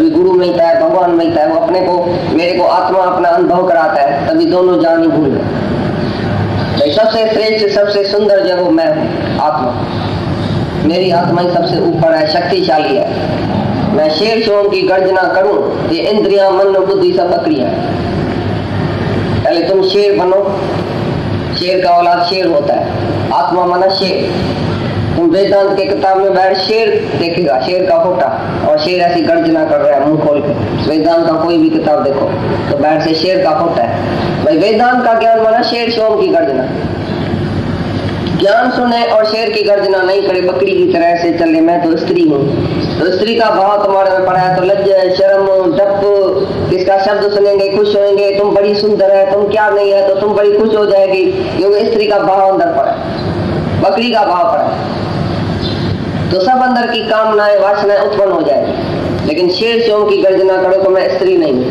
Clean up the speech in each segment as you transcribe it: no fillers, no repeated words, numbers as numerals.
जब गुरु मिलता है, भगवान मिलता है, वो अपने को, मेरे को आत्मा अपना अनुभव कराता है, तभी दोनों जान ही भूल गए। सबसे श्रेष्ठ, सबसे सुंदर जब मैं आत्मा, मेरी आत्मा ही सबसे ऊपर है, शक्तिशाली है। मैं शेर शोम की गर्जना करूं, ये इंद्रियां, मन, बुद्धि सब बकरियां। पहले तुम शेर बनो, शेर का औलाद शेर होता है, आत्मा माना शेर। तुम वेदांत के किताब में बैठ शेर देखेगा, शेर का फोटा, और शेर ऐसी गर्जना कर रहा है मुंह खोल के। वेदांत का कोई भी किताब देखो तो बैठ से शेर का फोटा है। भाई वेदांत का ज्ञान माना शेर शोम की गर्जना। ज्ञान सुने और शेर की गर्जना नहीं करे, बकरी की तरह से चले, मैं तो स्त्री हूँ। तो स्त्री का भाव तुम्हारे में पड़ा है तो लज्जा, शर्म, डप, इसका शब्द सुनेंगे खुश होंगे, तुम बड़ी सुंदर है, तुम क्या नहीं है, तो तुम बड़ी खुश हो जाएगी, क्योंकि स्त्री का भाव अंदर पड़ा है, बकरी का भाव पड़ा है। तो सब अंदर की कामनाएं, वासनाएं उत्पन्न हो जाएगी। लेकिन शेर शोम की गर्जना करो तो मैं स्त्री नहीं हूँ,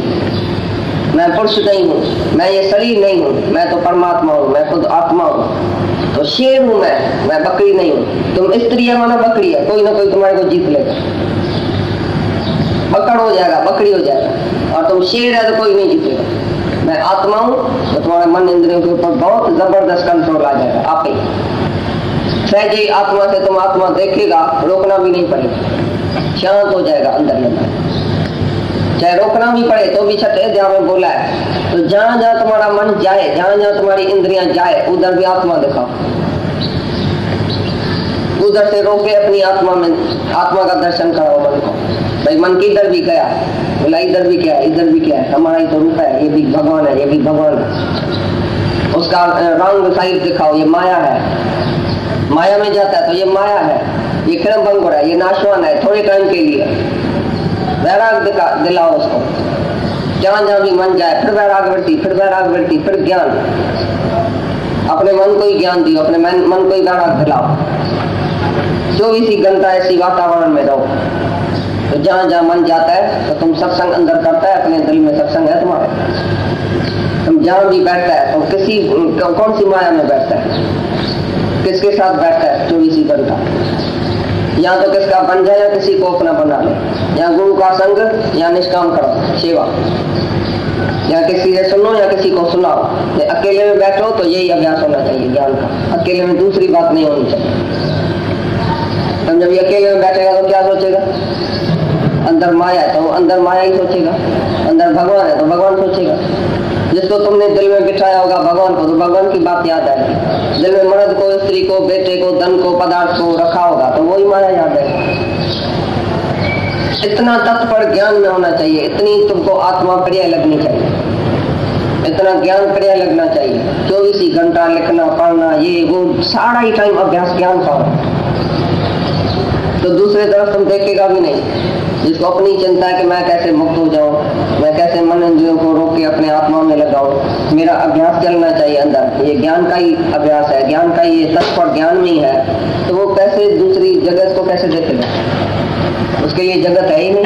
मैं पुरुष नहीं हूँ, मैं ये शरीर नहीं हूँ, मैं तो परमात्मा हूँ, मैं खुद आत्मा हूँ। तो शेर हूँ मैं बकरी नहीं हूँ। तुम स्त्री है माना बकरी है, कोई ना कोई तुम्हारे को जीत लेगा, बकड़ हो जाएगा, बकरी हो जाएगा। और तुम शेर है तो कोई नहीं जीतेगा। मैं आत्मा हूँ तो तुम्हारे मन इंद्रियों के ऊपर बहुत जबरदस्त कंट्रोल आ जाएगा आप ही। सहज ही आत्मा से तुम आत्मा देखेगा, रोकना भी नहीं पड़ेगा, शांत हो जाएगा अंदर में। चाहे रोकना भी पड़े तो भी छठे अध्याय में बोला है, तो जहां जहां तुम्हारा मन जाए, जहां जहां तुम्हारी इंद्रियां जाए, उधर भी आत्मा दिखाओ। उधर से रोके अपनी आत्मा में, आत्मा का दर्शन कराओ मन को। भाई मन किधर भी गया, बोला इधर भी क्या है, इधर भी क्या है, हमारा ही तो रूप है, ये भी भगवान है, ये भी भगवान है। उसका रंग साइड दिखाओ, ये माया है, माया में जाता है तो ये माया है, ये क्रम भंग हो रहा है, ये नाशवान है, थोड़े टाइम के लिए। वैराग दिलाओ उसको, जहां जहां भी मन जाए, फिर वैराग वृत्ति, फिर वैराग वृत्ति, फिर ज्ञान। अपने मन को ही ज्ञान दियो, अपने मन को ही वैराग दिलाओ। 24 घंटा ऐसी वातावरण में रहो। तो जहां जहां मन जाता है तो तुम सत्संग अंदर करता है, अपने दिल में सत्संग है तुम्हारे। तुम जहां भी बैठता है तो किसी कौन सी माया में बैठता है, किसके साथ बैठता है 24 घंटा, या तो किसका बन जाए या किसी को अपना बना ले, या गुरु का संग या निष्काम करो सेवा, या किसी से सुनो या किसी को सुनाओ। अकेले में बैठो तो यही अभ्यास होना चाहिए ज्ञान का, अकेले में दूसरी बात नहीं होनी चाहिए। तुम जब ये अकेले में बैठेगा तो क्या सोचेगा, अंदर माया है तो अंदर माया ही सोचेगा, अंदर भगवान है तो भगवान सोचेगा। जिसको तुमने दिल में बिठाया होगा भगवान को, तो भगवान की बात याद आएगी। दिल में मर्द को, स्त्री को, बेटे को, धन को, पदार्थ को रखा होगा तो वही माया याद आएगी। इतना तत्पर ज्ञान में होना चाहिए, इतनी तुमको आत्मा प्रिय लगनी चाहिए, इतना ज्ञान प्रिय लगना चाहिए। 24 घंटा लिखना पढ़ना, ये वो सारा ही टाइम अभ्यास ज्ञान का हो, तो दूसरे तरफ तुम देखेगा भी नहीं। जिसको अपनी चिंता है कि मैं कैसे मुक्त हो जाऊं, मैं कैसे मन इंद्रियों को रोक के अपने आत्मा में लगाऊं, मेरा अभ्यास चलना चाहिए अंदर, ये ज्ञान का ही अभ्यास है, ज्ञान का ये तत्पर ज्ञान में ही है। तो वो कैसे दूसरी जगत को कैसे देखेगा, उसके लिए जगत है ही नहीं।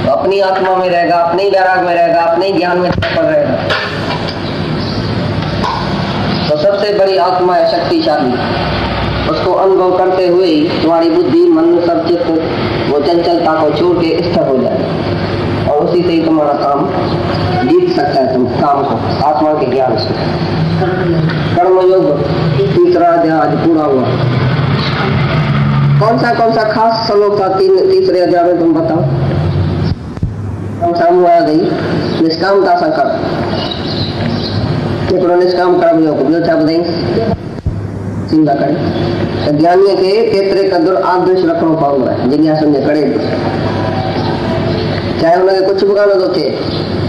तो अपनी आत्मा में रहेगा, अपने ही वैराग में रहेगा, अपने ही ज्ञान में तत्पर रहेगा। तो सबसे बड़ी आत्मा है शक्तिशाली, उसको अनुभव करते हुए ही तुम्हारी बुद्धि, मन, सब चित्त वो चंचलता को छोड़ के स्थिर हो जाए, और उसी से ही तुम्हारा काम जीत सकता है। तुम काम को आत्मा के ज्ञान से। कर्मयोग तीसरा अध्याय आज पूरा हुआ। कौन सा खास श्लोक था तीसरे अध्याय में, तुम बताओ। हुआ गई निष्कामता सा कर, निष्काम कर्मयोग जो था बताएंगे चिंता करें। ज्ञानी के केतरे कदर आदर्श रखो पाऊंगा जिज्ञासु ने करे, चाहे उनके कुछ भी कान तो थे,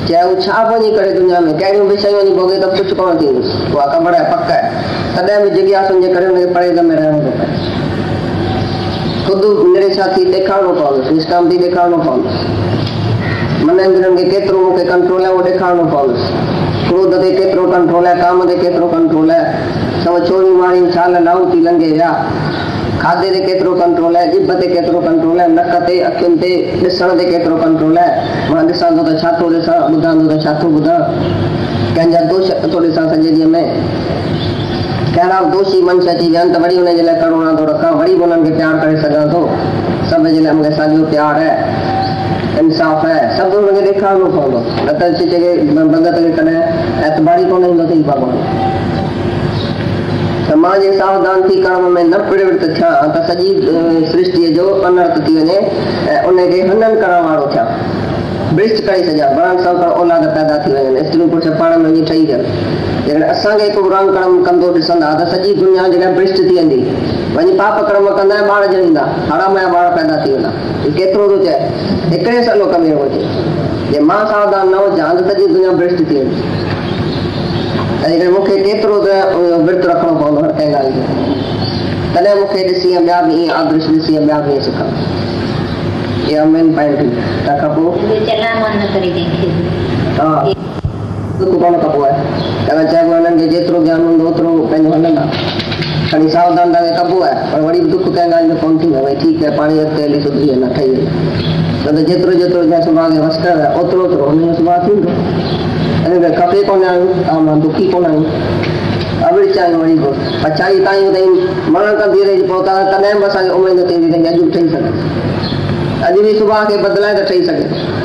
चाहे वो छा वही करे दुनिया में कई विषय वही भोगे तब कुछ कोन थी, वो खबर है पक्का है। तॾहिं भी जिज्ञासु जे करे उनके परे में रहणो थो पए, खुद मेरे साथी ॾेखारणो पवंदुसि, निष्काम थी ॾेखारणो पवंदुसि, मन इंद्रियनि खे केतिरो मूंखे कंट्रोल है वो ॾेखारणो पवंदुसि, क्रोध ते केतिरो कंट्रोल है, काम ते केतिरो कंट्रोल है, सब छोरी मारी छाल लाऊ थी लंघे विया, खाधे ते केतिरो कंट्रोल है, जिभ ते केतिरो कंट्रोल है, नक ते अखियुनि ते ॾिसण ते केतिरो कंट्रोल है। मां ॾिसां थो त छा थो ॾिसां, ॿुधां थो त छा थो ॿुधां, कंहिंजा दोष थो ॾिसां सॼे ॾींहं में, कहिड़ा दोषी मनुष्य अची विया आहिनि त वरी हुनजे लाइ करुणा थो रखां, वरी बि हुननि खे प्यार करे सघां थो, सभ जे लाइ मूंखे साॻियो प्यार है। इंसाफ़ है सब हुनखे ॾेखारिणो पवंदो न त जेके भगत खे कॾहिं एतबारी कोन ईंदो अथई भॻवानु त मां जे सावधान थी कर्म में न प्रवृत्त थियां त सॼी सृष्टिअ जो अनर्थ थी वञे ऐं उनखे हनन करण वारो थियां भ्रिष्ट करे सॼा वरण संकर औलाद पैदा थी वञनि स्त्रियूं पुरुष पाण में वञी ठही थियनि जेकॾहिं असांखे हिकु बुरा कर्म कंदो ॾिसंदा त सॼी दुनिया जॾहिं भ्रिष्ट थी वेंदी वञी पाप कर्म कंदा ॿार ॼणींदा हराम जा ॿार पैदा थी वेंदा केतिरो थो चए हिकिड़े सलो कमी हुजे जे मां सावधान न हुजां त सॼी दुनिया भ्रिष्ट थी वेंदी ऐं मूंखे केतिरो विर्त रखिणो पवंदो हर कंहिं ॻाल्हि जो तॾहिं मूंखे ॾिसी ॿिया बि ईअं आदर्श ॾिसी ॿिया बि ईअं सिखनि इहा मेन पॉइंट हुई तंहिंखां पोइ हा दुख कोन कबो आहे तंहिं चइबो आहे हिननि खे जेतिरो ज्ञान हूंदो ओतिरो पंहिंजो हलंदा खणी सावधान तव्हांखे कबो आहे पर वरी बि दुख कंहिं ॻाल्हि जो कोन थींदो भई ठीकु आहे पाणी अॻिते हली सुधरी वेंदा ठही वेंदा त जेतिरो जेतिरो जंहिं सुभाउ खे वस कयो आहे ओतिरो ओतिरो हुनजो सुभाउ थींदो हिन खे खपे कोन आहियूं तव्हां मां दुखी कोन आहियूं अविड़ चाहियूं वरी पोइ पछाड़ी ताईं ताईं मरण कंदी रही पहुता तॾहिं बि असांखे उमेदु थींदी अॼु बि ठही सघे अॼु बि सुभाउ खे बदिलाए त ठही सघे